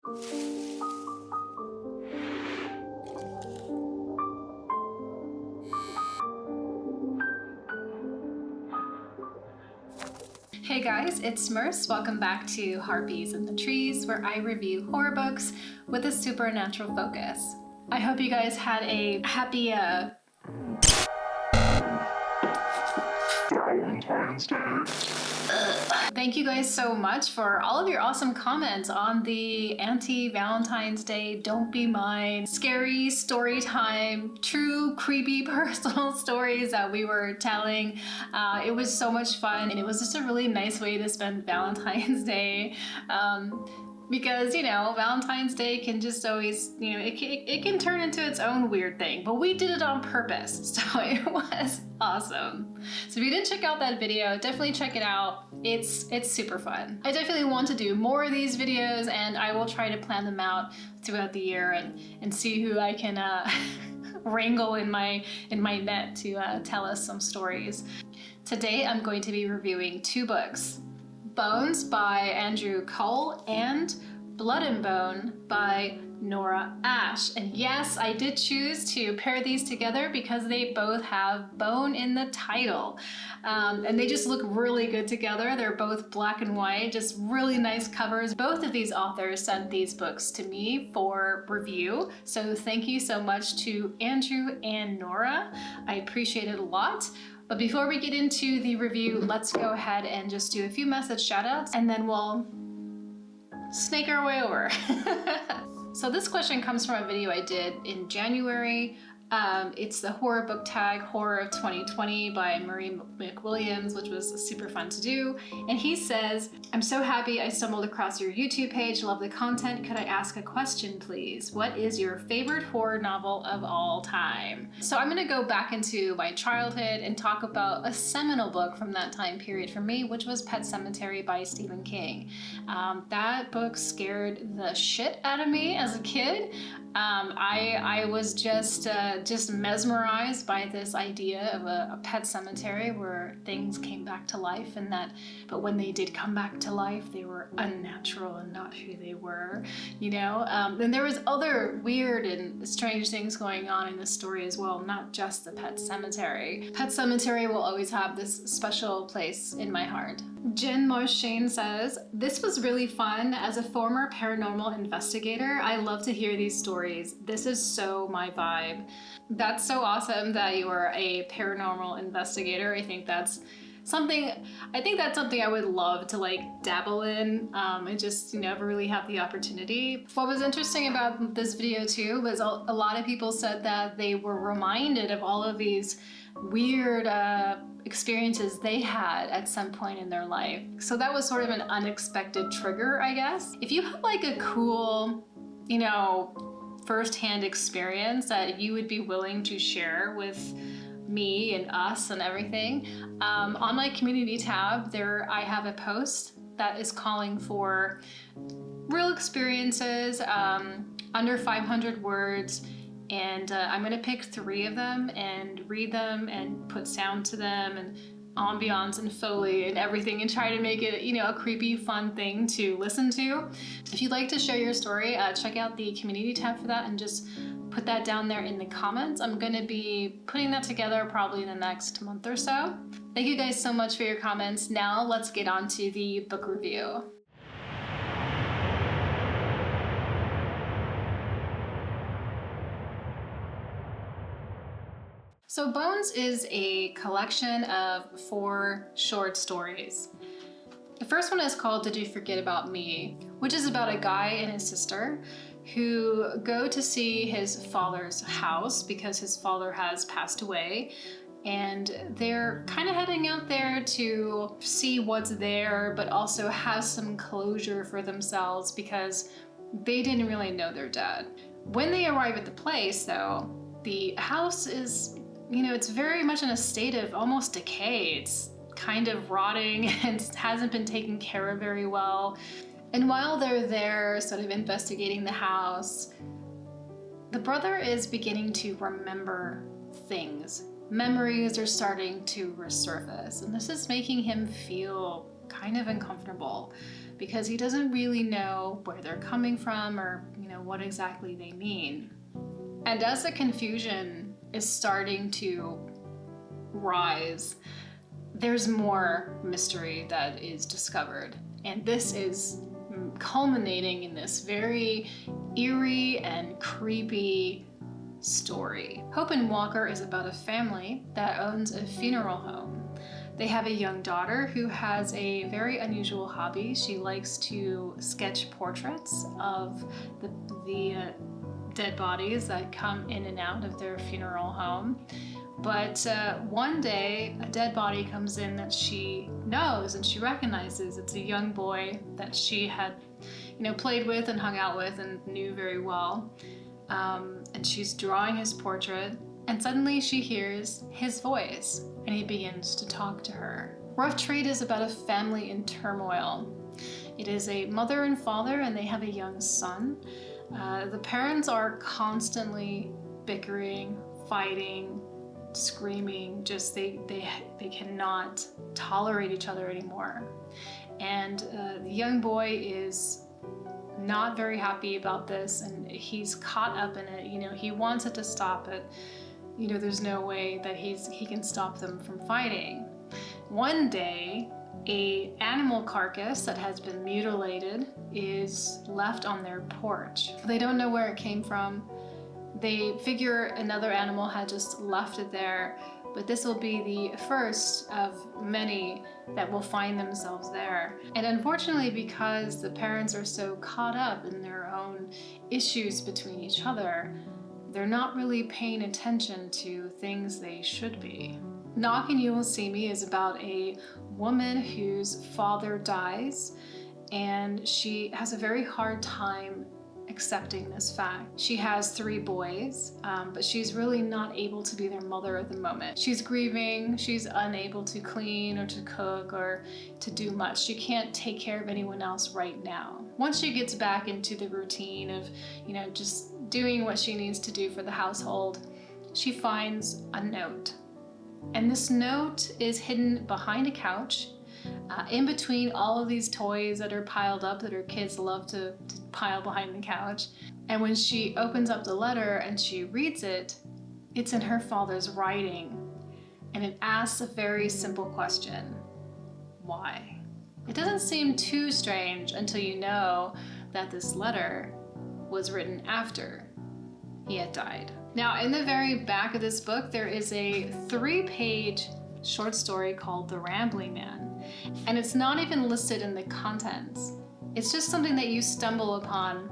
Hey guys, it's Smurfs. Welcome back to Harpies in the Trees, where I review horror books with a supernatural focus. I hope you guys had a happy Valentine's Day. Thank you guys so much for all of your awesome comments on the anti-Valentine's Day, don't be mine, scary story time, true creepy personal stories that we were telling. It was so much fun, and it was just a really nice way to spend Valentine's Day. Because, you know, Valentine's Day can just always, you know, it can turn into its own weird thing, but we did it on purpose, so it was awesome. So if you didn't check out that video, definitely check it out. It's super fun. I definitely want to do more of these videos, and I will try to plan them out throughout the year and see who I can wrangle in my net to tell us some stories. Today I'm going to be reviewing two books. Bones by Andrew Cull and Blood and Bone by Nora Ashe. And yes, I did choose to pair these together because they both have bone in the title. And they just look really good together. They're both black and white, just really nice covers. Both of these authors sent these books to me for review. So thank you so much to Andrew and Nora. I appreciate it a lot. But before we get into the review, let's go ahead and just do a few message shoutouts, and then we'll snake our way over. So this question comes from a video I did in January. It's the horror book tag Horror of 2020 by Marie McWilliams, which was super fun to do. And he says, I'm so happy I stumbled across your YouTube page. Love the content. Could I ask a question, please? What is your favorite horror novel of all time? So I'm going to go back into my childhood and talk about a seminal book from that time period for me, which was Pet Sematary by Stephen King. That book scared the shit out of me as a kid. I was just mesmerized by this idea of a pet cemetery where things came back to life, but when they did come back to life, they were unnatural and not who they were, you know? And there was other weird and strange things going on in this story as well, not just the pet cemetery. Pet Sematary will always have this special place in my heart. Jen Marshane says, this was really fun. As a former paranormal investigator, I love to hear these stories. This is so my vibe. That's so awesome that you are a paranormal investigator. I think that's something I would love to like dabble in. I just never really have the opportunity. What was interesting about this video too was a lot of people said that they were reminded of all of these weird experiences they had at some point in their life. So that was sort of an unexpected trigger, I guess. If you have like a cool, you know, first-hand experience that you would be willing to share with me and us and everything, on my community tab there I have a post that is calling for real experiences under 500 words, and I'm gonna pick 3 of them and read them and put sound to them and ambiance and Foley and everything, and try to make it, you know, a creepy, fun thing to listen to. If you'd like to share your story, check out the community tab for that and just put that down there in the comments. I'm gonna be putting that together probably in the next month or so. Thank you guys so much for your comments. Now let's get on to the book review. So Bones is a collection of 4 short stories. The first one is called Did You Forget About Me?, which is about a guy and his sister who go to see his father's house because his father has passed away, and they're kind of heading out there to see what's there, but also have some closure for themselves because they didn't really know their dad. When they arrive at the place though, the house is, you know, it's very much in a state of almost decay. It's kind of rotting and hasn't been taken care of very well. And while they're there sort of investigating the house, the brother is beginning to remember things. Memories are starting to resurface, and this is making him feel kind of uncomfortable because he doesn't really know where they're coming from or, what exactly they mean. And as the confusion is starting to rise, there's more mystery that is discovered. And this is culminating in this very eerie and creepy story. Hope and Walker is about a family that owns a funeral home. They have a young daughter who has a very unusual hobby. She likes to sketch portraits of the dead bodies that come in and out of their funeral home. But one day, a dead body comes in that she knows and she recognizes. It's a young boy that she had, played with and hung out with and knew very well. And she's drawing his portrait, and suddenly she hears his voice, and he begins to talk to her. Rough Trade is about a family in turmoil. It is a mother and father, and they have a young son. The parents are constantly bickering, fighting, screaming, just they cannot tolerate each other anymore. And the young boy is not very happy about this, and he's caught up in it. He wants it to stop, but there's no way that he can stop them from fighting. One day, a animal carcass that has been mutilated is left on their porch. They don't know where it came from. They figure another animal had just left it there, but this will be the first of many that will find themselves there. And unfortunately, because the parents are so caught up in their own issues between each other, they're not really paying attention to things they should be. Knock and You Will See Me is about a woman whose father dies, and she has a very hard time accepting this fact. She has 3 boys, but she's really not able to be their mother at the moment. She's grieving, she's unable to clean or to cook or to do much. She can't take care of anyone else right now. Once she gets back into the routine of, just doing what she needs to do for the household, she finds a note. And this note is hidden behind a couch, in between all of these toys that are piled up that her kids love to pile behind the couch. And when she opens up the letter and she reads it, it's in her father's writing. And it asks a very simple question: why? It doesn't seem too strange until you know that this letter was written after he had died. Now, in the very back of this book, there is a 3-page short story called The Rambling Man. And it's not even listed in the contents. It's just something that you stumble upon,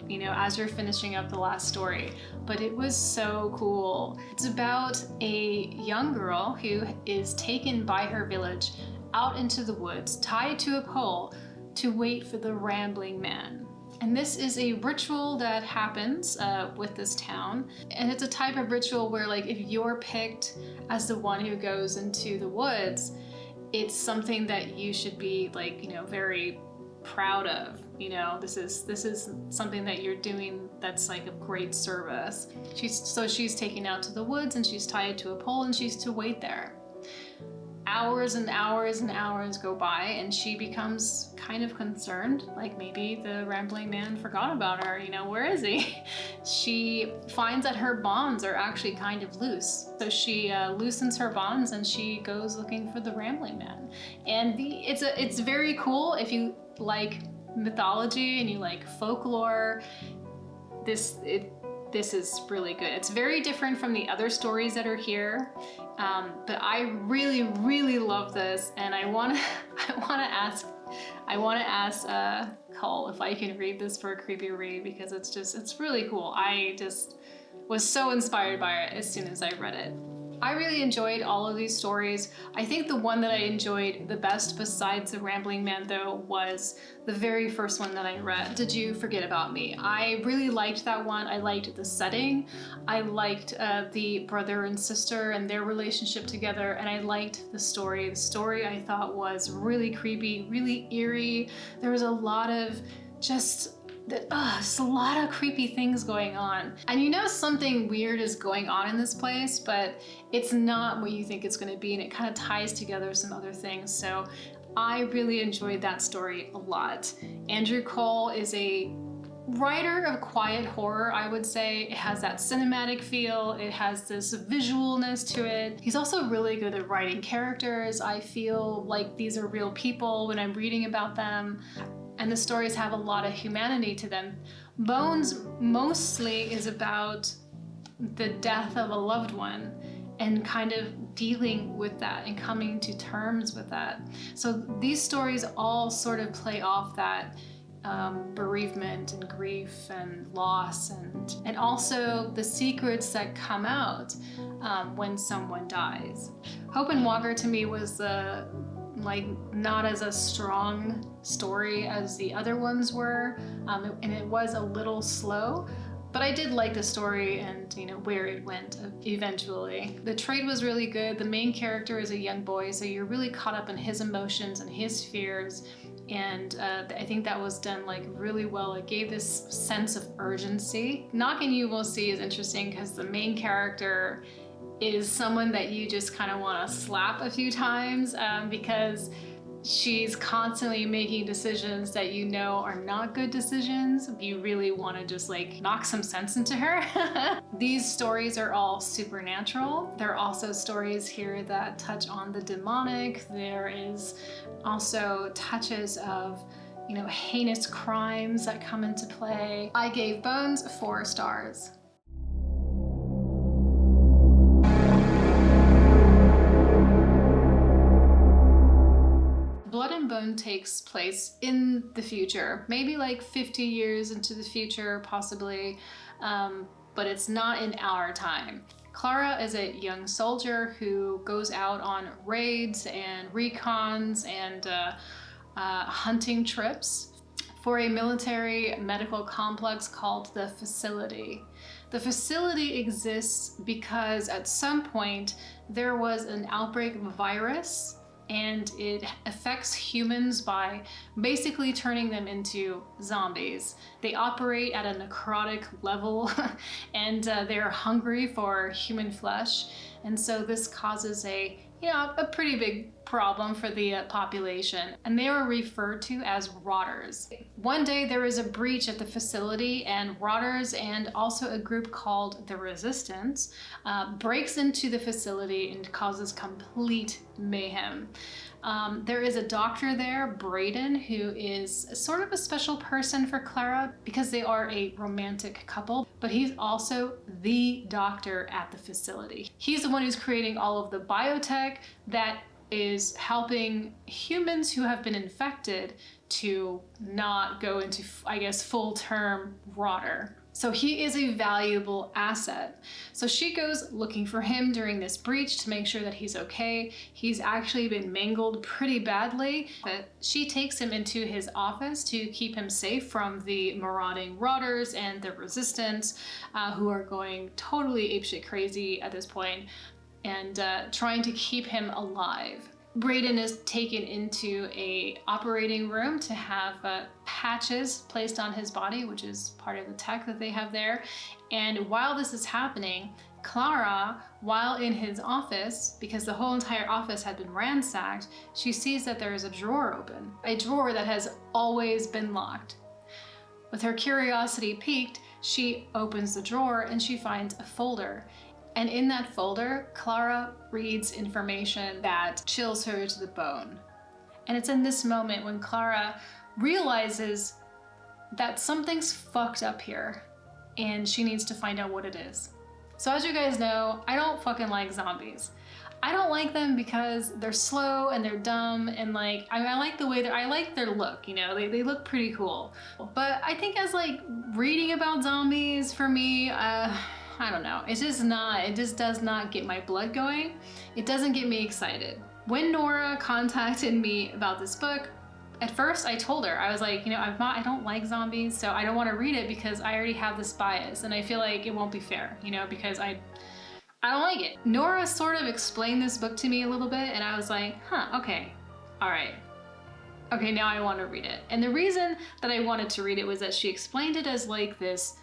as you're finishing up the last story. But it was so cool. It's about a young girl who is taken by her village out into the woods, tied to a pole, to wait for the Rambling Man. And this is a ritual that happens with this town. And it's a type of ritual where, if you're picked as the one who goes into the woods, it's something that you should be very proud of. This is something that you're doing that's of great service. She's taken out to the woods and she's tied to a pole and she's to wait there. Hours and hours and hours go by, and she becomes kind of concerned, maybe the Rambling Man forgot about her, where is he? She finds that her bonds are actually kind of loose. So she loosens her bonds and she goes looking for the Rambling Man. And it's very cool if you like mythology and you like folklore. This is really good. It's very different from the other stories that are here, but I really, really love this, and I want to ask Cull if I can read this for a creepy read, because it's really cool. I just was so inspired by it as soon as I read it. I really enjoyed all of these stories. I think the one that I enjoyed the best besides The Rambling Man, though, was the very first one that I read, Did You Forget About Me? I really liked that one. I liked the setting. I liked the brother and sister and their relationship together, and I liked the story. The story I thought was really creepy, really eerie. There was a lot of just a lot of creepy things going on. And something weird is going on in this place, but it's not what you think it's going to be, and it kind of ties together some other things. So I really enjoyed that story a lot. Andrew Cull is a writer of quiet horror, I would say. It has that cinematic feel, it has this visualness to it. He's also really good at writing characters. I feel like these are real people when I'm reading about them, and the stories have a lot of humanity to them. Bones mostly is about the death of a loved one and kind of dealing with that and coming to terms with that. So these stories all sort of play off that bereavement and grief and loss, and also the secrets that come out when someone dies. Hope and Walker to me was like not as a strong story as the other ones were, and it was a little slow. But I did like the story and, you know, where it went eventually. The trade was really good. The main character is a young boy, so you're really caught up in his emotions and his fears. And I think that was done like really well. It gave this sense of urgency. Knocking You Will See is interesting because the main character is someone that you just kind of want to slap a few times because she's constantly making decisions that you know are not good decisions. You really want to just like knock some sense into her. These stories are all supernatural. There are also stories here that touch on the demonic. There is also touches of, you know, heinous crimes that come into play. I gave Bones 4 stars. Blood and Bone takes place in the future, maybe like 50 years into the future, possibly, but it's not in our time. Clara is a young soldier who goes out on raids and recons and hunting trips for a military medical complex called the Facility. The Facility exists because at some point there was an outbreak of a virus, and it affects humans by basically turning them into zombies. They operate at a necrotic level and they're hungry for human flesh. And so this causes a pretty big problem for the population, and they were referred to as rotters. One day there was a breach at the facility, and rotters and also a group called the Resistance breaks into the facility and causes complete mayhem. There is a doctor there, Braden, who is sort of a special person for Clara because they are a romantic couple, but he's also the doctor at the facility. He's the one who's creating all of the biotech that is helping humans who have been infected to not go into, I guess, full-term rotter. So he is a valuable asset. So she goes looking for him during this breach to make sure that he's okay. He's actually been mangled pretty badly, but she takes him into his office to keep him safe from the marauding rotters and the Resistance, who are going totally apeshit crazy at this point, and trying to keep him alive. Braden is taken into a operating room to have patches placed on his body, which is part of the tech that they have there. And while this is happening, Clara, while in his office, because the whole entire office had been ransacked, she sees that there is a drawer open, a drawer that has always been locked. With her curiosity piqued, she opens the drawer and she finds a folder. And in that folder, Clara reads information that chills her to the bone. And it's in this moment when Clara realizes that something's fucked up here and she needs to find out what it is. So as you guys know, I don't fucking like zombies. I don't like them because they're slow and they're dumb, and like, I like the way I like their look, you know, they look pretty cool. But I think as like reading about zombies for me, I don't know, it just does not get my blood going. It doesn't get me excited. When Nora contacted me about this book, at first I told her, I was like, you know, I don't like zombies, so I don't want to read it because I already have this bias and I feel like it won't be fair, you know, because I don't like it. Nora sort of explained this book to me a little bit and I was like, huh, okay, all right. Okay, now I want to read it. And the reason that I wanted to read it was that she explained it as like this,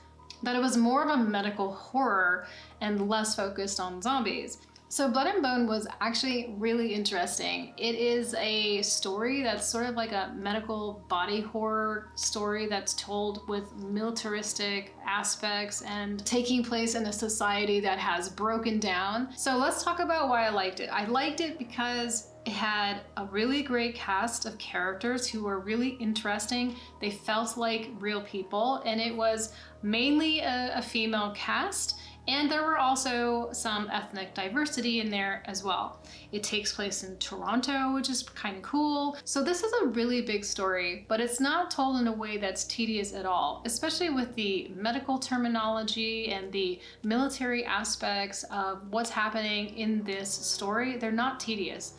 that it was more of a medical horror and less focused on zombies. So Blood and Bone was actually really interesting. It is a story that's sort of like a medical body horror story that's told with militaristic aspects and taking place in a society that has broken down. So let's talk about why I liked it. I liked it because it had a really great cast of characters who were really interesting. They felt like real people, and it was mainly a female cast. And there were also some ethnic diversity in there as well. It takes place in Toronto, which is kind of cool. So this is a really big story, but it's not told in a way that's tedious at all, especially with the medical terminology and the military aspects of what's happening in this story. They're not tedious.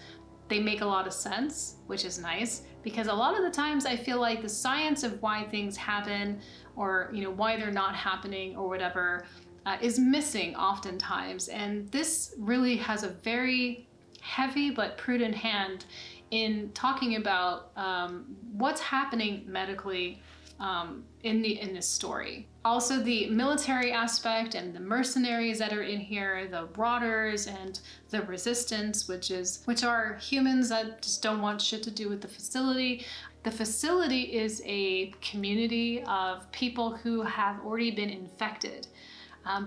They make a lot of sense, which is nice, because a lot of the times I feel like the science of why things happen, or why they're not happening or whatever, is missing oftentimes. And this really has a very heavy but prudent hand in talking about what's happening medically in this story. Also, the military aspect and the mercenaries that are in here, the Rotters and the Resistance, which are humans that just don't want shit to do with the facility. The facility is a community of people who have already been infected,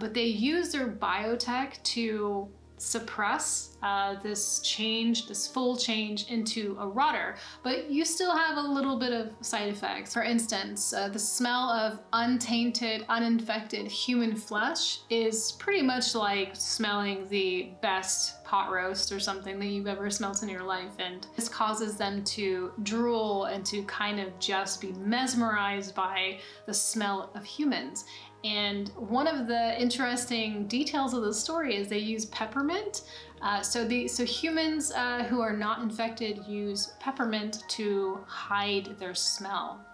but they use their biotech to suppress this full change into a rotter, but you still have a little bit of side effects. For instance, the smell of untainted, uninfected human flesh is pretty much like smelling the best pot roast or something that you've ever smelled in your life, and this causes them to drool and to kind of just be mesmerized by the smell of humans. And one of the interesting details of the story is they use peppermint. So humans who are not infected use peppermint to hide their smell.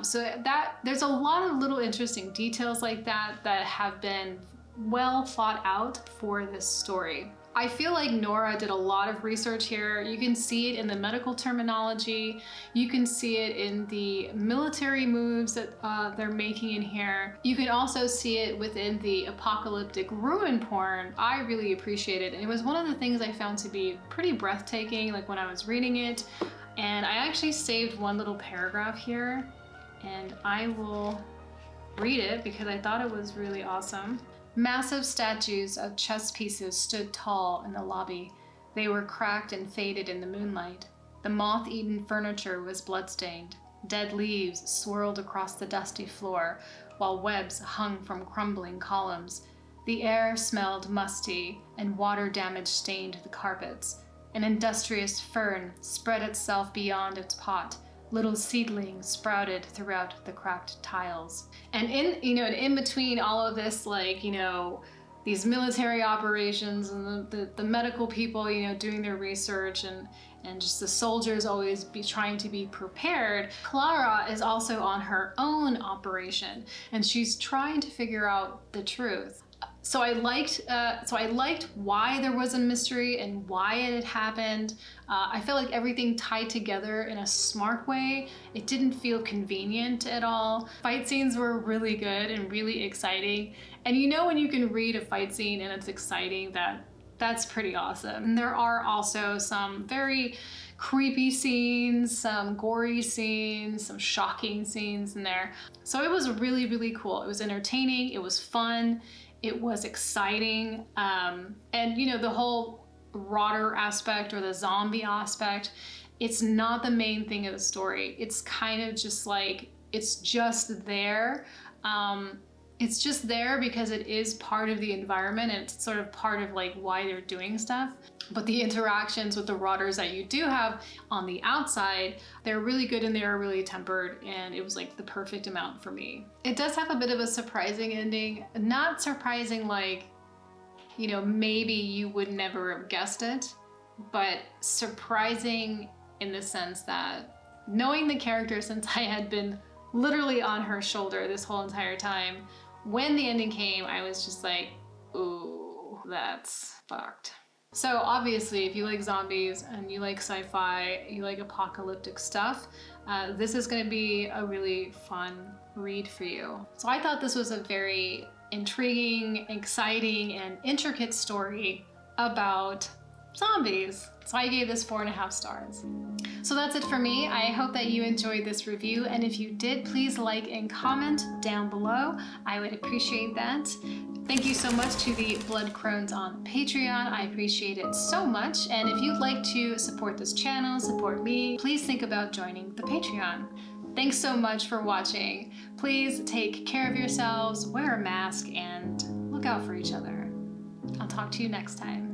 So there's a lot of little interesting details like that have been well thought out for this story. I feel like Nora did a lot of research here. You can see it in the medical terminology. You can see it in the military moves that they're making in here. You can also see it within the apocalyptic ruin porn. I really appreciate it. And it was one of the things I found to be pretty breathtaking, like when I was reading it. And I actually saved one little paragraph here, and I will read it because I thought it was really awesome. Massive statues of chess pieces stood tall in the lobby. They were cracked and faded in the moonlight. The moth-eaten furniture was bloodstained. Dead leaves swirled across the dusty floor, while webs hung from crumbling columns. The air smelled musty, and water damage stained the carpets. An industrious fern spread itself beyond its pot. Little seedlings sprouted throughout the cracked tiles. And in between all of this, these military operations and the medical people, doing their research, and just the soldiers always be trying to be prepared, Clara is also on her own operation, and she's trying to figure out the truth. So I liked why there was a mystery and why it had happened. I felt like everything tied together in a smart way. It didn't feel convenient at all. Fight scenes were really good and really exciting. And when you can read a fight scene and it's exciting, that's pretty awesome. And there are also some very creepy scenes, some gory scenes, some shocking scenes in there. So it was really, really cool. It was entertaining, it was fun. It was exciting, and the whole rotter aspect or the zombie aspect, it's not the main thing of the story. It's kind of just like, it's just there. It's just there because it is part of the environment, and it's sort of part of why they're doing stuff. But the interactions with the rotters that you do have on the outside, they're really good and they're really tempered, and it was the perfect amount for me. It does have a bit of a surprising ending. Not surprising maybe you would never have guessed it, but surprising in the sense that knowing the character, since I had been literally on her shoulder this whole entire time, when the ending came, I was just like, ooh, that's fucked. So obviously, if you like zombies and you like sci-fi, you like apocalyptic stuff, this is going to be a really fun read for you. So I thought this was a very intriguing, exciting, and intricate story about zombies. So I gave this 4.5 stars. So that's it for me. I hope that you enjoyed this review, and if you did, please like and comment down below. I would appreciate that. Thank you so much to the Blood Crones on Patreon. I appreciate it so much. And if you'd like to support this channel, support me, please think about joining the Patreon. Thanks so much for watching. Please take care of yourselves, wear a mask, and look out for each other. I'll talk to you next time.